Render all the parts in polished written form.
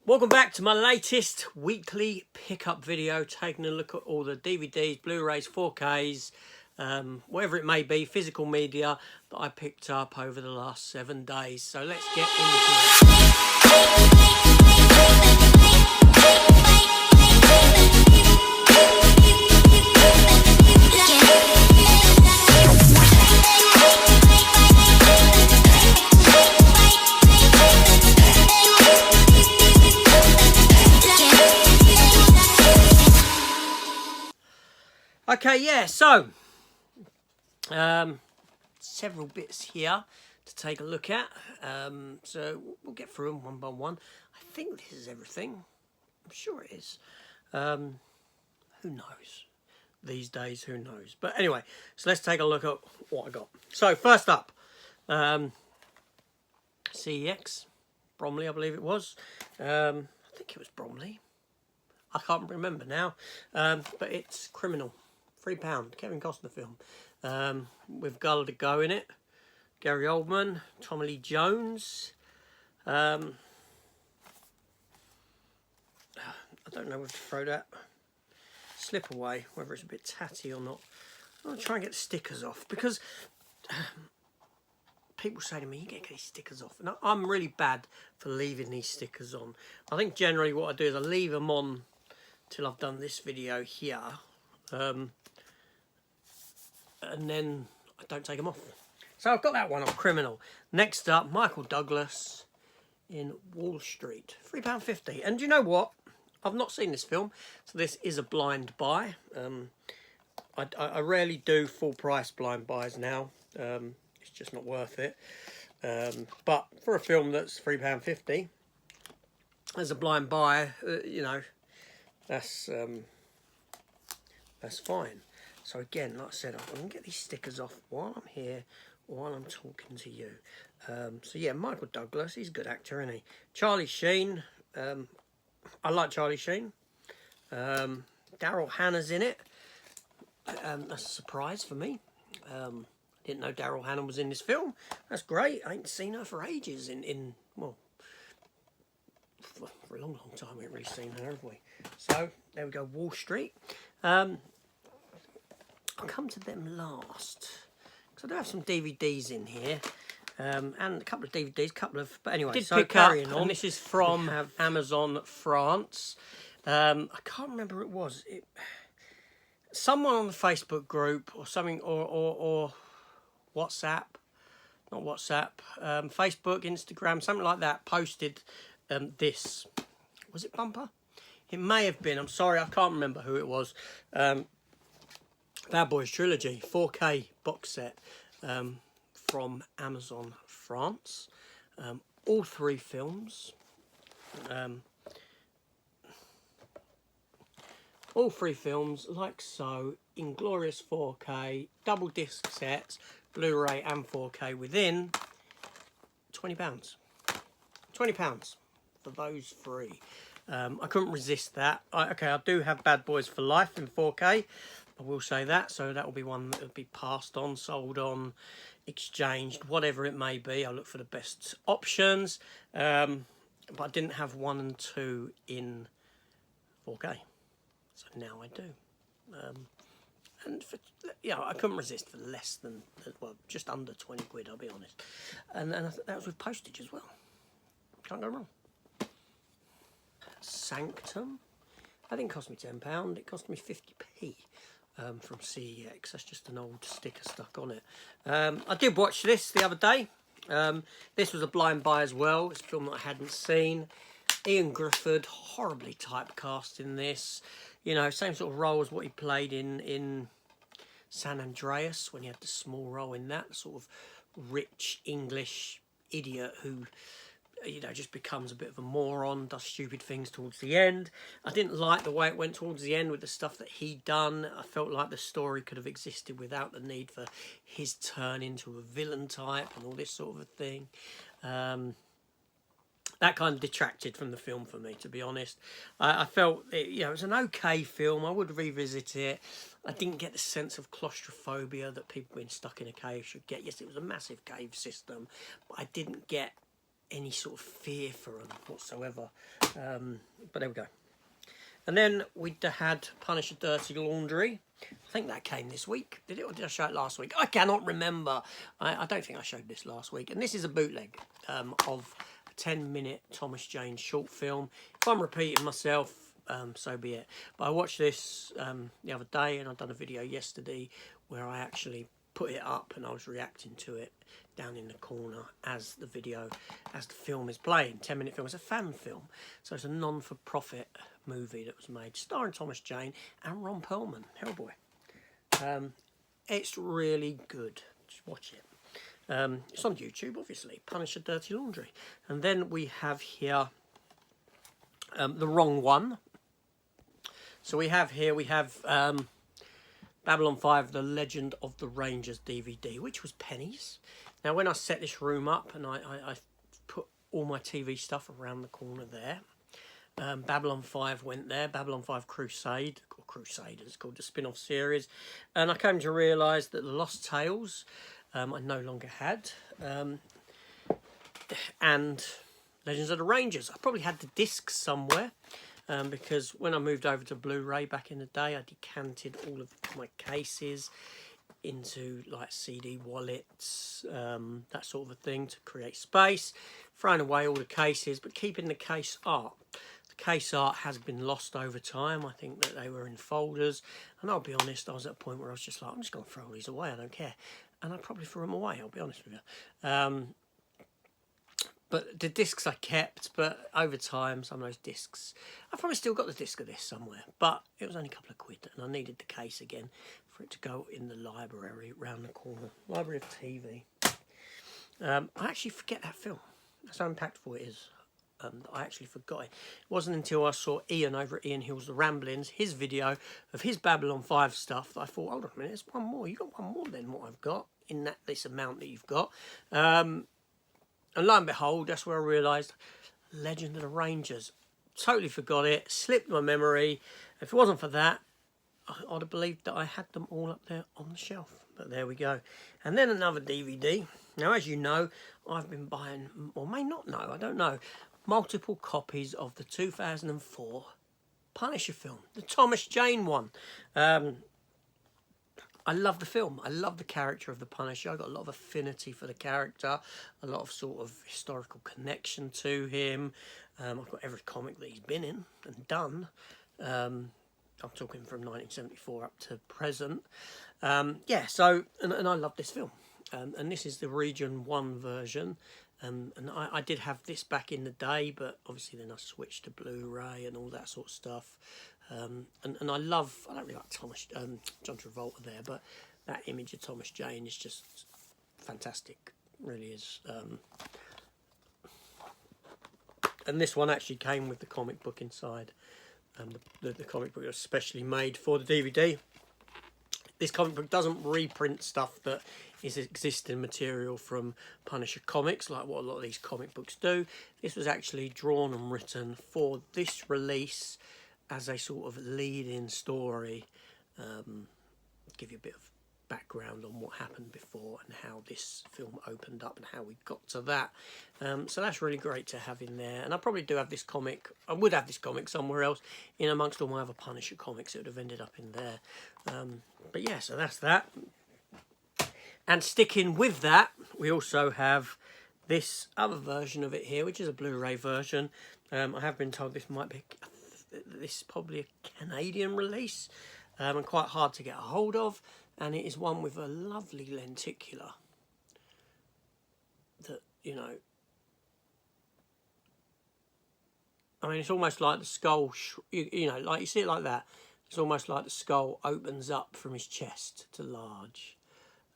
Welcome back to my latest weekly pickup video, taking a look at all the DVDs, Blu-rays, 4Ks, whatever it may be, physical media that I picked up over the last 7 days. So let's get into it. Okay, yeah, so several bits here to take a look at. So we'll get through them one by one. I think this is everything. I'm sure it is. Who knows? These days, who knows? But anyway, so let's take a look at what I got. So first up, CEX, Bromley, I believe it was. I think it was Bromley. I can't remember now. But it's Criminal. £3, Kevin Costner film, with Gullah to Go in it, Gary Oldman, Tommy Lee Jones. I don't know whether to throw that slip away, whether it's a bit tatty or not. I'm going to try and get the stickers off, because people say to me, you get these stickers off. And I'm really bad for leaving these stickers on. I think generally what I do is I leave them on till I've done this video here. And then I don't take them off. So I've got that one on Criminal. Next up, Michael Douglas in Wall Street, £3.50. And do you know what? I've not seen this film, so this is a blind buy. I rarely do full price blind buys now. It's just not worth it. But for a film that's £3.50, as a blind buy, you know, that's fine. So again, like I said, I'm going to get these stickers off while I'm here, while I'm talking to you. So yeah, Michael Douglas, he's a good actor, isn't he? Charlie Sheen, I like Charlie Sheen. Daryl Hannah's in it. That's a surprise for me. Didn't know Daryl Hannah was in this film. That's great. I ain't seen her for ages. Well, for a long time we haven't really seen her, have we? So there we go, Wall Street. I'll come to them last, because I do have some DVDs in here, and a couple of DVDs, but anyway, so carrying on. And this is from Amazon France. I can't remember who it was. Someone on the Facebook group or something, or WhatsApp, not WhatsApp, Facebook, Instagram, something like that, posted this. Was it Bumper? It may have been. I'm sorry, I can't remember who it was. Bad Boys Trilogy 4K box set from Amazon France. All 3 films. All 3 films, like so, in glorious 4K, double disc sets, Blu-ray and 4K within £20. £20 for those 3. I couldn't resist that. Okay, I do have Bad Boys for Life in 4K. I will say that, so that will be one that will be passed on, sold on, exchanged, whatever it may be. I'll look for the best options, but I didn't have 1 and 2 in 4K, so now I do. And for, yeah, I couldn't resist for less than, well, just under 20 quid, I'll be honest. And that was with postage as well. Can't go wrong. Sanctum. That didn't cost me £10, it cost me 50p. From CEX. That's just an old sticker stuck on it. I did watch this the other day. This was a blind buy as well. It's a film that I hadn't seen. Ian Griffith, horribly typecast in this. You know, same sort of role as what he played in San Andreas, when he had the small role in that. Sort of rich English idiot who, you know, just becomes a bit of a moron, does stupid things towards the end. I didn't like the way it went towards the end with the stuff that he'd done. I felt like the story could have existed without the need for his turn into a villain type and all this sort of a thing. That kind of detracted from the film for me, to be honest. I felt, you know, it was an okay film. I would revisit it. I didn't get the sense of claustrophobia that people being stuck in a cave should get. Yes, it was a massive cave system, but I didn't get any sort of fear for them whatsoever. But there we go. And then we had Punisher Dirty Laundry. I think that came this week. Did it, or did I show it last week? I cannot remember. I don't think I showed this last week. And this is a bootleg of a 10-minute Thomas Jane short film. If I'm repeating myself, so be it. But I watched this the other day, and I've done a video yesterday where I actually put it up and I was reacting to it down in the corner as the film is playing. 10-minute film. It's a fan film, so it's a non-for-profit movie that was made starring Thomas Jane and Ron Perlman, Hellboy. It's really good. Just watch it. It's on YouTube, obviously. Punisher Dirty Laundry. And then we have here The Wrong One. So we have Babylon 5, The Legend of the Rangers DVD, which was pennies. Now, when I set this room up and I put all my TV stuff around the corner there, Babylon 5 went there. Babylon 5 Crusade, or Crusaders, called the spin-off series. And I came to realise that the Lost Tales I no longer had. And Legends of the Rangers. I probably had the discs somewhere. Because when I moved over to Blu-ray back in the day, I decanted all of my cases into like CD wallets, that sort of a thing, to create space, throwing away all the cases, but keeping the case art. The case art has been lost over time. I think that they were in folders, and I'll be honest, I was at a point where I was just like, I'm just going to throw all these away, I don't care. And I probably threw them away, I'll be honest with you. But the discs I kept, but over time, some of those discs, I've probably still got the disc of this somewhere, but it was only a couple of quid, and I needed the case again for it to go in the library round the corner. Library of TV. I actually forget that film. That's how impactful it is. I actually forgot it. It wasn't until I saw Ian over at Ian Hill's The Ramblings, his video of his Babylon 5 stuff, that I thought, hold on a minute, there's one more. You got one more than what I've got in this amount that you've got. And lo and behold, that's where I realised Legend of the Rangers. Totally forgot it. Slipped my memory. If it wasn't for that, I'd have believed that I had them all up there on the shelf. But there we go. And then another DVD. Now, as you know, I've been buying, or may not know, I don't know, multiple copies of the 2004 Punisher film. The Thomas Jane one. I love the film. I love the character of the Punisher. I got a lot of affinity for the character, a lot of sort of historical connection to him. I've got every comic that he's been in and done. I'm talking from 1974 up to present. Yeah, so, and I love this film. And this is the Region 1 version. And I did have this back in the day, but obviously then I switched to Blu-ray and all that sort of stuff. And I don't really like John Travolta there, but that image of Thomas Jane is just fantastic, really is. And this one actually came with the comic book inside. The comic book was specially made for the DVD. This comic book doesn't reprint stuff that is existing material from Punisher comics, like what a lot of these comic books do. This was actually drawn and written for this release as a sort of lead-in story, give you a bit of background on what happened before and how this film opened up and how we got to that. So that's really great to have in there. And I probably do have this comic. I would have this comic somewhere else in amongst all my other Punisher comics. It would have ended up in there. But yeah, so that's that. And sticking with that, we also have this other version of it here, which is a Blu-ray version. I have been told this is probably a Canadian release and quite hard to get a hold of, and it is one with a lovely lenticular that, you know, I mean, it's almost like the skull, you know, like you see it like that, it's almost like the skull opens up from his chest to large,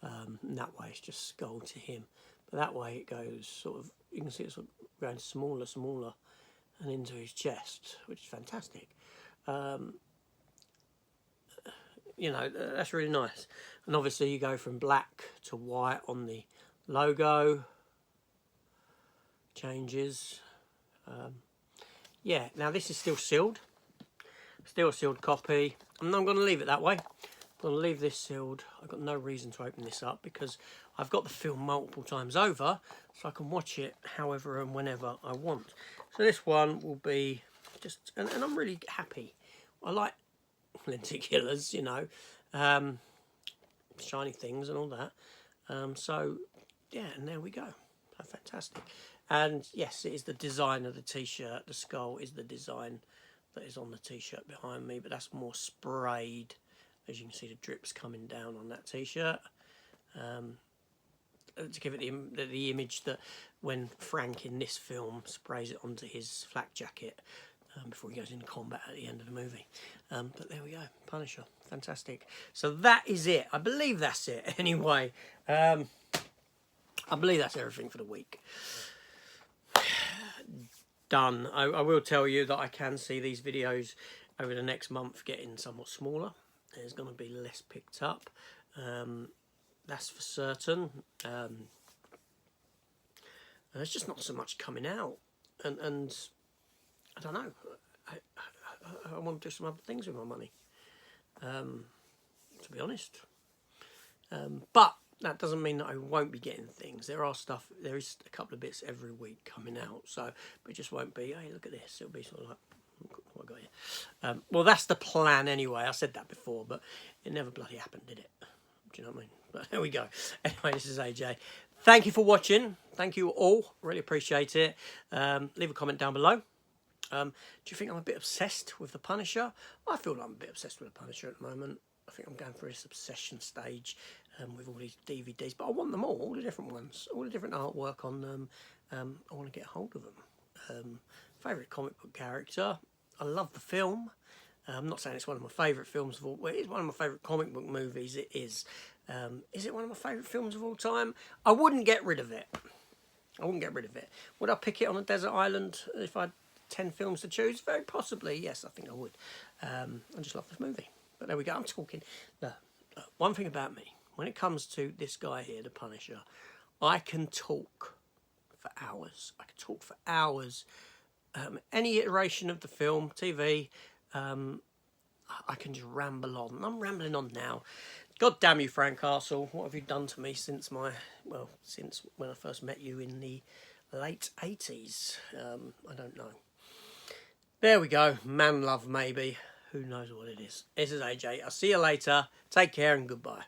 and that way it's just skull to him, but that way it goes sort of, you can see it's sort of going smaller and into his chest, which is fantastic. You know, that's really nice. And obviously you go from black to white on the logo. Changes. Yeah, now this is still sealed. Still a sealed copy. I'm not going to leave it that way. I'm going to leave this sealed. I've got no reason to open this up because I've got the film multiple times over, so I can watch it however and whenever I want. So this one will be just, and I'm really happy. I like lenticulars, you know, shiny things and all that. So yeah, and there we go. So fantastic. And yes, it is the design of the t-shirt. The skull is the design that is on the t-shirt behind me, but that's more sprayed. As you can see, the drips coming down on that t-shirt. To give it the image that when Frank in this film sprays it onto his flak jacket before he goes into combat at the end of the movie. But there we go, Punisher, fantastic. So that is it. I believe that's it. Anyway, I believe that's everything for the week. Done. I will tell you that I can see these videos over the next month getting somewhat smaller. There's going to be less picked up. That's for certain. There's just not so much coming out, and I don't know. I want to do some other things with my money, to be honest. But that doesn't mean that I won't be getting things. There is a couple of bits every week coming out. So, but it just won't be, hey, look at this. It'll be sort of like, what I got here. Well, that's the plan anyway. I said that before, but it never bloody happened, did it? Do you know what I mean? But there we go. Anyway, this is AJ. Thank you for watching. Thank you all. Really appreciate it. Leave a comment down below. Do you think I'm a bit obsessed with the Punisher? I feel like I'm a bit obsessed with the Punisher at the moment. I think I'm going through this obsession stage with all these DVDs, but I want them all the different ones, all the different artwork on them. I want to get hold of them. Favourite comic book character. I love the film. I'm not saying it's one of my favourite films of all. Well, it is one of my favourite comic book movies. It is. Is it one of my favourite films of all time? I wouldn't get rid of it. I wouldn't get rid of it. Would I pick it on a desert island if I had 10 films to choose? Very possibly. Yes, I think I would. I just love this movie. But there we go. I'm talking. One thing about me, when it comes to this guy here, the Punisher, I can talk for hours. I can talk for hours. Any iteration of the film, TV, I can just ramble on. And I'm rambling on now. God damn you, Frank Castle. What have you done to me since since when I first met you in the late 80s? I don't know. There we go. Man love, maybe. Who knows what it is. This is AJ. I'll see you later. Take care and goodbye.